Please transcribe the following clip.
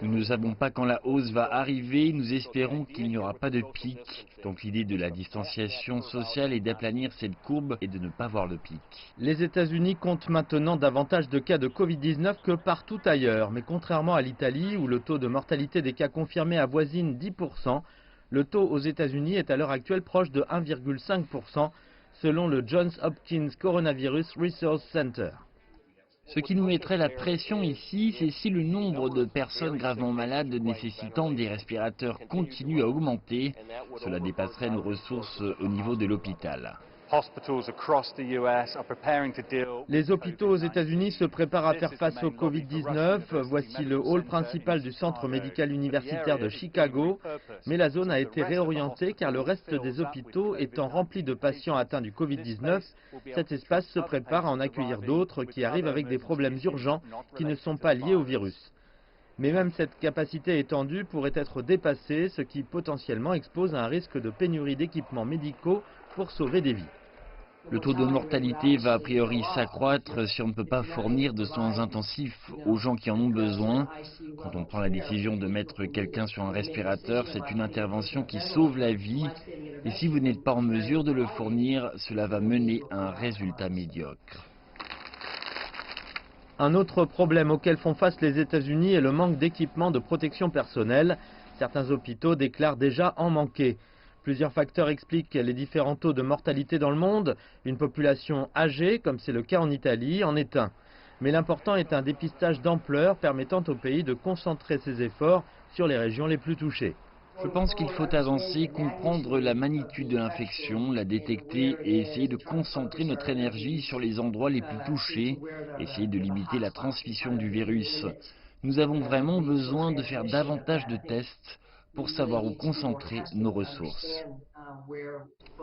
Nous ne savons pas quand la hausse va arriver, nous espérons qu'il n'y aura pas de pic. Donc l'idée de la distanciation sociale est d'aplanir cette courbe et de ne pas voir le pic. Les États-Unis comptent maintenant davantage de cas de Covid-19 que partout ailleurs. Mais contrairement à l'Italie, où le taux de mortalité des cas confirmés avoisine 10%, le taux aux États-Unis est à l'heure actuelle proche de 1,5%, selon le Johns Hopkins Coronavirus Research Center. Ce qui nous mettrait la pression ici, c'est si le nombre de personnes gravement malades nécessitant des respirateurs continue à augmenter. Cela dépasserait nos ressources au niveau de l'hôpital. Les hôpitaux aux États-Unis se préparent à faire face au Covid-19. Voici le hall principal du centre médical universitaire de Chicago. Mais la zone a été réorientée car le reste des hôpitaux étant rempli de patients atteints du Covid-19, cet espace se prépare à en accueillir d'autres qui arrivent avec des problèmes urgents qui ne sont pas liés au virus. Mais même cette capacité étendue pourrait être dépassée, ce qui potentiellement expose à un risque de pénurie d'équipements médicaux pour sauver des vies. Le taux de mortalité va a priori s'accroître si on ne peut pas fournir de soins intensifs aux gens qui en ont besoin. Quand on prend la décision de mettre quelqu'un sur un respirateur, c'est une intervention qui sauve la vie. Et si vous n'êtes pas en mesure de le fournir, cela va mener à un résultat médiocre. Un autre problème auquel font face les États-Unis est le manque d'équipements de protection personnelle. Certains hôpitaux déclarent déjà en manquer. Plusieurs facteurs expliquent les différents taux de mortalité dans le monde. Une population âgée, comme c'est le cas en Italie, en est un. Mais l'important est un dépistage d'ampleur permettant au pays de concentrer ses efforts sur les régions les plus touchées. Je pense qu'il faut avancer, comprendre la magnitude de l'infection, la détecter et essayer de concentrer notre énergie sur les endroits les plus touchés, essayer de limiter la transmission du virus. Nous avons vraiment besoin de faire davantage de tests pour savoir où concentrer nos ressources.